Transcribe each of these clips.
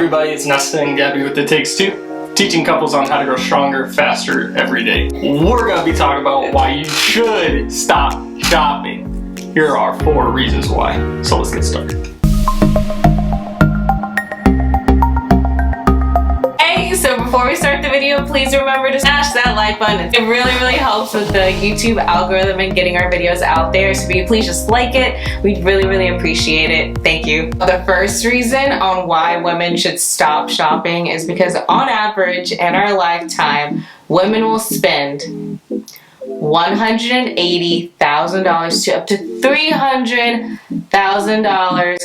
everybody, it's Nesta and Gabby with It Takes Two, teaching couples on how to grow stronger, faster every day. We're going to be talking about why you should stop shopping. Here are 4 reasons why. So let's get started. So before we start the video, please remember to smash that like button. It really helps with the YouTube algorithm and getting our videos out there. So if you please just like it, we'd really appreciate it. Thank you. The first reason on why women should stop shopping is because on average in our lifetime, women will spend $180,000 to up to $300,000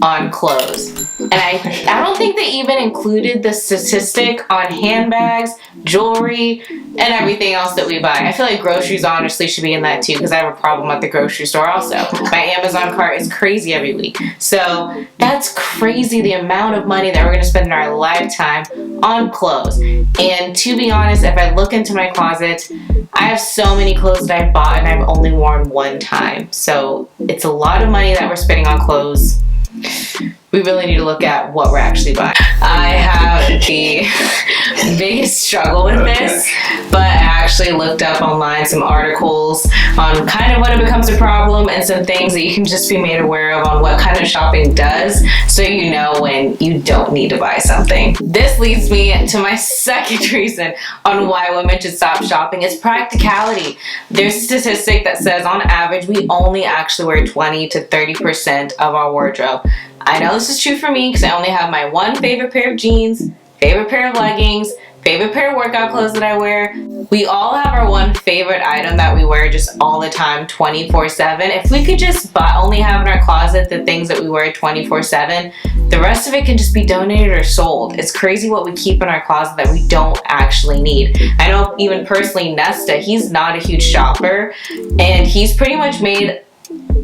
on clothes. And I don't think they even included the statistic on handbags, jewelry, and everything else that we buy. I feel like groceries honestly should be in that too, because I have a problem at the grocery store also. My Amazon cart is crazy every week. So that's crazy, the amount of money that we're going to spend in our lifetime on clothes. And to be honest, if I look into my closet, I have so many clothes that I bought and I've only worn one time. So it's a lot of money that we're spending on clothes. We really need to look at what we're actually buying. I have the biggest struggle with this, but I actually looked up online some articles on kind of when it becomes a problem and some things that you can just be made aware of on what kind of shopping does, so you know when you don't need to buy something. This leads me to my second reason on why women should stop shopping is practicality. There's a statistic that says on average we only actually wear 20 to 30% of our wardrobe. I know this is true for me because I only have my one favorite pair of jeans, favorite pair of leggings, favorite pair of workout clothes that I wear. We all have our one favorite item that we wear just all the time, 24/7. If we could just only have in our closet the things that we wear 24/7, the rest of it can just be donated or sold. It's crazy what we keep in our closet that we don't actually need. I know even personally Nesta, he's not a huge shopper, and he's pretty much made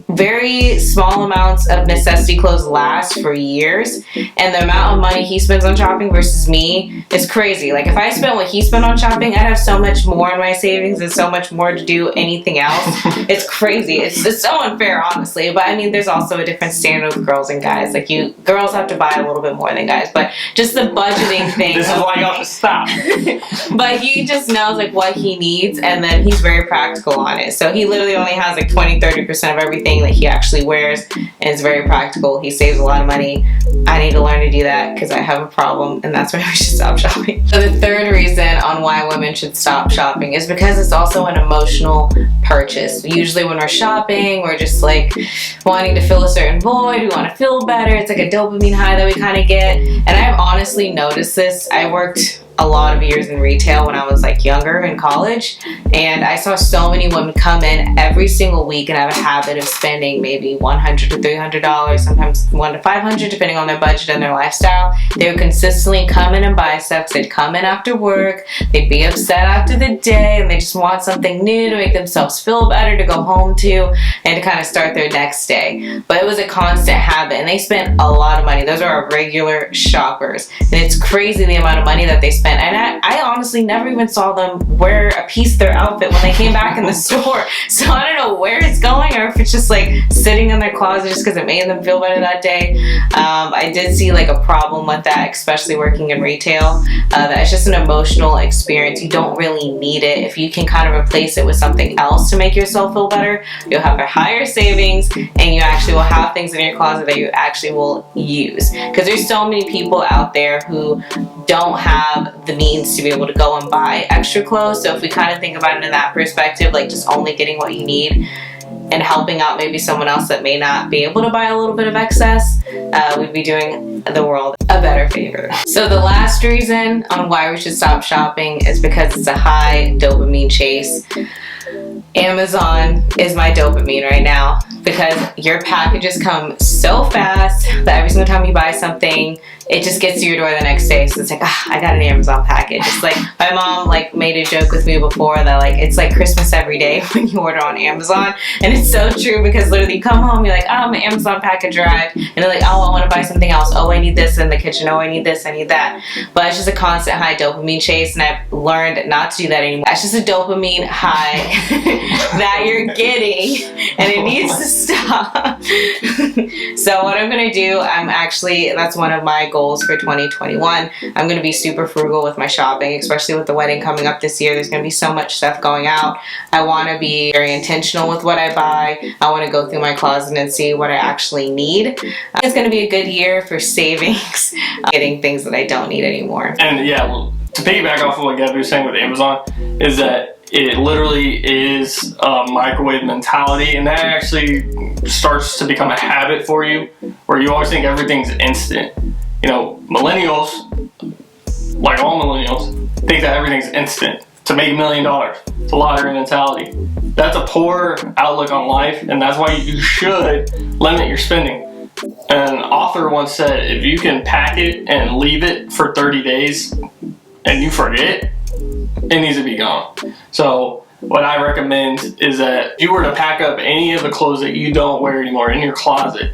very small amounts of necessity clothes last for years, and the amount of money he spends on shopping versus me is crazy. Like if I spent what he spent on shopping, I'd have so much more in my savings and so much more to do anything else. It's crazy. It's so unfair, honestly. But I mean, there's also a different standard with girls and guys. Like girls have to buy a little bit more than guys, but just the budgeting thing. This is why y'all should stop. But he just knows like what he needs, and then he's very practical on it. So he literally only has like 20-30% of everything that he actually wears, and it's very practical. He saves a lot of money. I need to learn to do that because I have a problem, and that's why we should stop shopping. So the third reason on why women should stop shopping is because it's also an emotional purchase. Usually when we're shopping, we're just like wanting to fill a certain void. We want to feel better. It's like a dopamine high that we kind of get. And I've honestly noticed this. I worked a lot of years in retail when I was like younger in college, and I saw so many women come in every single week and have a habit of spending maybe $100 to $300, sometimes $100 to $500 depending on their budget and their lifestyle. They would consistently come in and buy stuff. They'd come in after work, they'd be upset after the day, and they just want something new to make themselves feel better, to go home to, and to kind of start their next day. But it was a constant habit, and they spent a lot of money. Those are our regular shoppers, and it's crazy the amount of money that they spent. And I honestly never even saw them wear a piece of their outfit when they came back in the store. So I don't know where it's going, or if it's just like sitting in their closet just because it made them feel better that day. I did see like a problem with that, especially working in retail. That's just an emotional experience. You don't really need it. If you can kind of replace it with something else to make yourself feel better, you'll have a higher savings, and you actually will have things in your closet that you actually will use. Because there's so many people out there who don't have the means to be able to go and buy extra clothes. So if we kind of think about it in that perspective, like just only getting what you need and helping out maybe someone else that may not be able to buy a little bit of excess, we'd be doing the world a better favor. So the last reason on why we should stop shopping is because it's a high dopamine chase. Amazon is my dopamine right now, because your packages come so fast that every single time you buy something, it just gets to your door the next day. So it's like, I got an Amazon package. It's like my mom like made a joke with me before that like it's like Christmas every day when you order on Amazon, and it's so true, because literally you come home, you're like, oh, my Amazon package arrived, and they're like, oh, I want to buy something else. Oh, I need this in the kitchen. Oh, I need this, I need that. But it's just a constant high dopamine chase, and I've learned not to do that anymore. That's just a dopamine high that you're getting, and it needs to stop. So what I'm gonna do, that's one of my goals for 2021. I'm going to be super frugal with my shopping, especially with the wedding coming up this year. There's going to be so much stuff going out. I want to be very intentional with what I buy. I want to go through my closet and see what I actually need. It's going to be a good year for savings, getting things that I don't need anymore. And yeah, well, to piggyback off of what Gabi was saying with Amazon, is that it literally is a microwave mentality, and that actually starts to become a habit for you, where you always think everything's instant. You know, millennials, like all millennials, think that everything's instant. To make $1 million, it's a lottery mentality. That's a poor outlook on life, and that's why you should limit your spending. An author once said, if you can pack it and leave it for 30 days and you forget, it needs to be gone. So what I recommend is that if you were to pack up any of the clothes that you don't wear anymore in your closet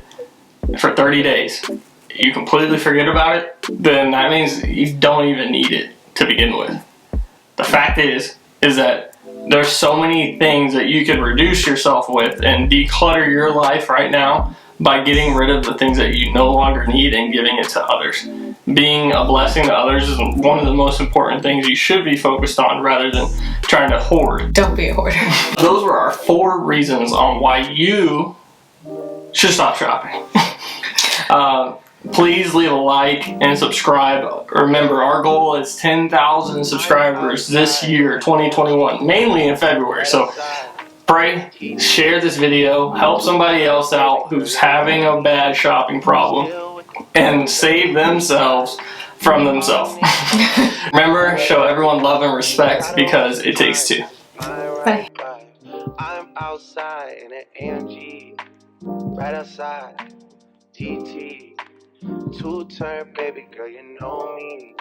for 30 days, you completely forget about it, then that means you don't even need it to begin with. The fact is that there's so many things that you could reduce yourself with and declutter your life right now by getting rid of the things that you no longer need and giving it to others. Being a blessing to others is one of the most important things you should be focused on rather than trying to hoard. Don't be a hoarder. Those were our 4 reasons on why you should stop shopping. Please leave a like and subscribe. Remember, our goal is 10,000 subscribers this year, 2021, mainly in February. So pray, share this video, help somebody else out who's having a bad shopping problem, and save themselves from themselves. Remember, show everyone love and respect, because it takes 2. Bye. I'm outside in an AMG, right outside, TT, 2-turn, baby girl, you know me.